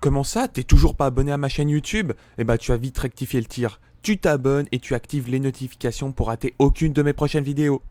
Comment ça? T'es toujours pas abonné à ma chaîne YouTube? Eh bah tu vas vite rectifier le tir. Tu t'abonnes et tu actives les notifications pour rater aucune de mes prochaines vidéos.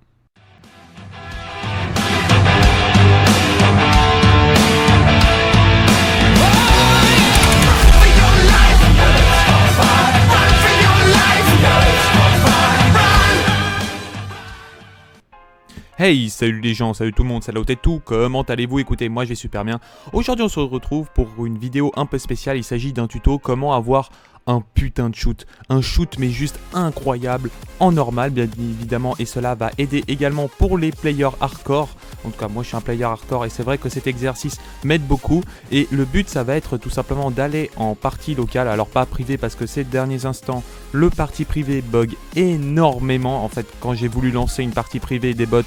Hey, salut les gens, salut tout le monde, salut et tout, comment allez-vous? Écoutez, moi je vais super bien. Aujourd'hui on se retrouve pour une vidéo un peu spéciale, il s'agit d'un tuto comment avoir un putain de shoot. Un shoot mais juste incroyable, en normal bien évidemment, et cela va aider également pour les players hardcore. En tout cas moi je suis un player hardcore et c'est vrai que cet exercice m'aide beaucoup. Et le but ça va être tout simplement d'aller en partie locale, alors pas privé parce que ces derniers instants le parti privé bug énormément. En fait quand j'ai voulu lancer une partie privée des bots,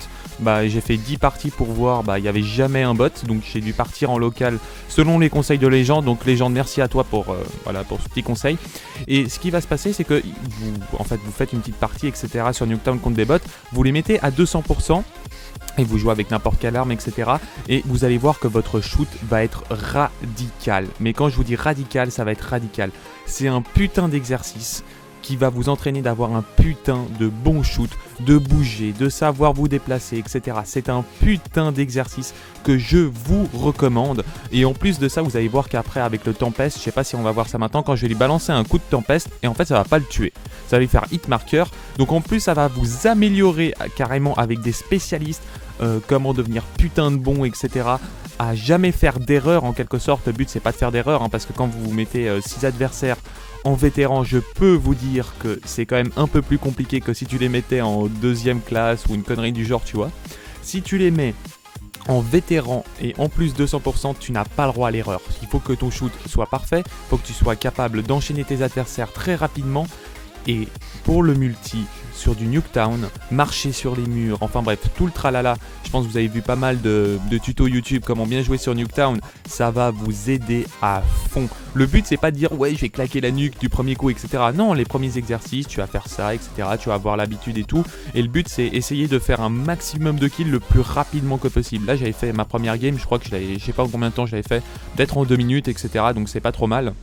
j'ai fait 10 parties pour voir, il n'y avait jamais un bot, donc j'ai dû partir en local selon les conseils de Légende. Donc Légende, merci à toi pour ce petit conseil. Et ce qui va se passer, c'est que vous faites une petite partie, etc. sur Nuketown contre des bots, vous les mettez à 200%. Et vous jouez avec n'importe quelle arme, etc. Et vous allez voir que votre shoot va être radical. Mais quand je vous dis radical, ça va être radical. C'est un putain d'exercice qui va vous entraîner d'avoir un putain de bon shoot, de bouger, de savoir vous déplacer, etc. C'est un putain d'exercice que je vous recommande. Et en plus de ça, vous allez voir qu'après avec le Tempest, je sais pas si on va voir ça maintenant, quand je vais lui balancer un coup de Tempest, et en fait ça va pas le tuer. Ça va lui faire hit marker. Donc en plus ça va vous améliorer carrément avec des spécialistes, comment devenir putain de bon, etc. À jamais faire d'erreur en quelque sorte. Le but c'est pas de faire d'erreur, parce que quand vous mettez 6 adversaires en vétéran, je peux vous dire que c'est quand même un peu plus compliqué que si tu les mettais en deuxième classe ou une connerie du genre, tu vois. Si tu les mets en vétéran et en plus 200%, tu n'as pas le droit à l'erreur. Il faut que ton shoot soit parfait, il faut que tu sois capable d'enchaîner tes adversaires très rapidement. Et pour le multi sur du Nuketown, marcher sur les murs, enfin bref, tout le tralala. Je pense que vous avez vu pas mal de tutos YouTube comment bien jouer sur Nuketown. Ça va vous aider à fond. Le but c'est pas de dire ouais je vais claquer la nuque du premier coup, etc. Non, les premiers exercices tu vas faire ça, etc. Tu vas avoir l'habitude et tout. Et le but c'est essayer de faire un maximum de kills le plus rapidement que possible. Là j'avais fait ma première game, je crois que je sais pas en combien de temps je l'avais fait, peut-être en 2 minutes, etc. Donc c'est pas trop mal.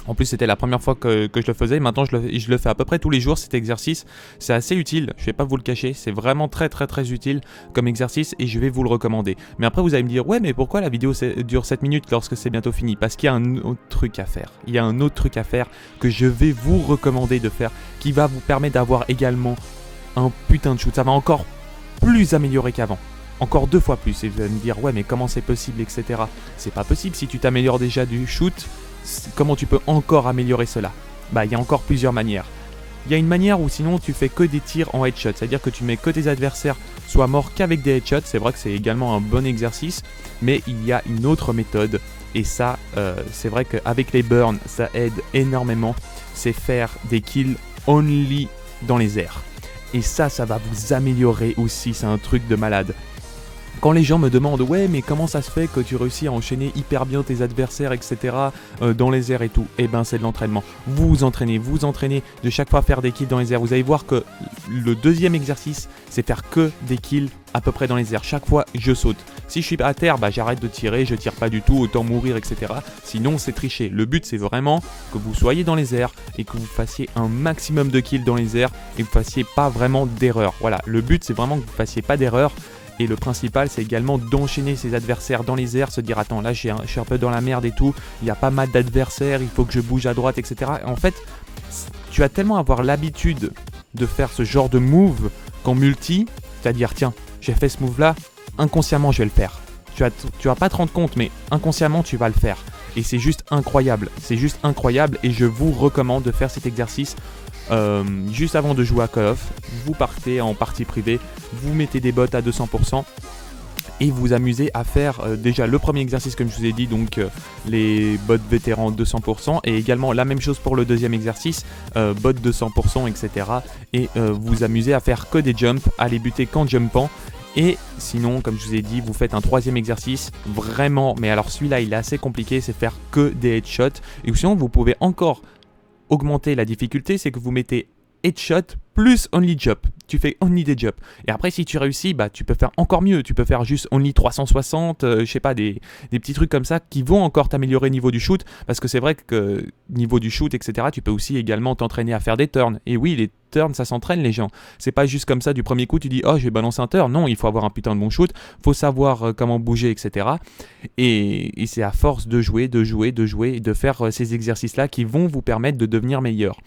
En plus c'était la première fois que je le faisais. Maintenant je le fais à peu près tous les jours cet exercice. C'est assez utile, je vais pas vous le cacher. C'est vraiment très utile comme exercice et je vais vous le recommander. Mais après vous allez me dire ouais mais pourquoi la vidéo dure 7 minutes lorsque c'est bientôt fini? Parce qu'il y a un autre truc à faire. Il y a un autre truc à faire que je vais vous recommander de faire, qui va vous permettre d'avoir également un putain de shoot. Ça va encore plus améliorer qu'avant. Encore 2 fois plus. Et vous allez me dire ouais mais comment c'est possible, etc. C'est pas possible. Si tu t'améliores déjà du shoot, comment tu peux encore améliorer cela? Il y a encore plusieurs manières. Il y a une manière où sinon tu fais que des tirs en headshot, c'est-à-dire que tu mets que tes adversaires soient morts qu'avec des headshots. C'est vrai que c'est également un bon exercice, mais il y a une autre méthode, et ça c'est vrai qu'avec les burns ça aide énormément. C'est faire des kills only dans les airs, et ça va vous améliorer aussi. C'est un truc de malade. Quand les gens me demandent ouais mais comment ça se fait que tu réussis à enchaîner hyper bien tes adversaires, etc. Dans les airs et tout, eh ben c'est de l'entraînement. Vous entraînez de chaque fois faire des kills dans les airs. Vous allez voir que le deuxième exercice c'est faire que des kills à peu près dans les airs. Chaque fois je saute. Si je suis à terre, j'arrête de tirer, je tire pas du tout, autant mourir, etc. Sinon c'est tricher. Le but c'est vraiment que vous soyez dans les airs et que vous fassiez un maximum de kills dans les airs et que vous fassiez pas vraiment d'erreur. Voilà, le but c'est vraiment que vous fassiez pas d'erreur. Et le principal c'est également d'enchaîner ses adversaires dans les airs, se dire attends là je suis un peu dans la merde et tout, il y a pas mal d'adversaires, il faut que je bouge à droite, etc. Et en fait tu vas tellement avoir l'habitude de faire ce genre de move qu'en multi, c'est-à-dire tiens j'ai fait ce move là, inconsciemment je vais le faire. Tu vas pas te rendre compte mais inconsciemment tu vas le faire. Et c'est juste incroyable, et je vous recommande de faire cet exercice. Juste avant de jouer à Call of, vous partez en partie privée, vous mettez des bots à 200% et vous amusez à faire déjà le premier exercice comme je vous ai dit, donc les bots vétérans 200%, et également la même chose pour le deuxième exercice, bots 200%, etc. Et vous amusez à faire que des jumps, à les buter qu'en jumpant. Et sinon, comme je vous ai dit, vous faites un troisième exercice, vraiment, mais alors celui-là il est assez compliqué, c'est faire que des headshots. Et sinon vous pouvez encore augmenter la difficulté, c'est que vous mettez headshot plus only jump. tu fais only des jumps. Et après, si tu réussis, bah, tu peux faire encore mieux. Tu peux faire juste only 360, je sais pas, des petits trucs comme ça qui vont encore t'améliorer niveau du shoot. Parce que c'est vrai que niveau du shoot, etc., tu peux aussi également t'entraîner à faire des turns. Et oui, les turns, ça s'entraîne les gens. C'est pas juste comme ça du premier coup, tu dis, oh, je vais balancer un turn. Non, il faut avoir un putain de bon shoot. Faut savoir comment bouger, etc. Et c'est à force de jouer, et de faire ces exercices-là qui vont vous permettre de devenir meilleur.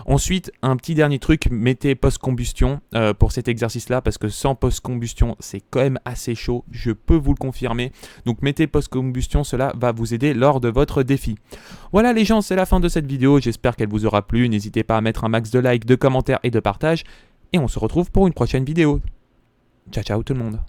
Ensuite, un petit dernier truc, mettez post-combustion pour cet exercice-là, parce que sans post-combustion, c'est quand même assez chaud, je peux vous le confirmer. Donc mettez post-combustion, cela va vous aider lors de votre défi. Voilà les gens, c'est la fin de cette vidéo, j'espère qu'elle vous aura plu. N'hésitez pas à mettre un max de likes, de commentaires et de partages. Et on se retrouve pour une prochaine vidéo. Ciao ciao tout le monde.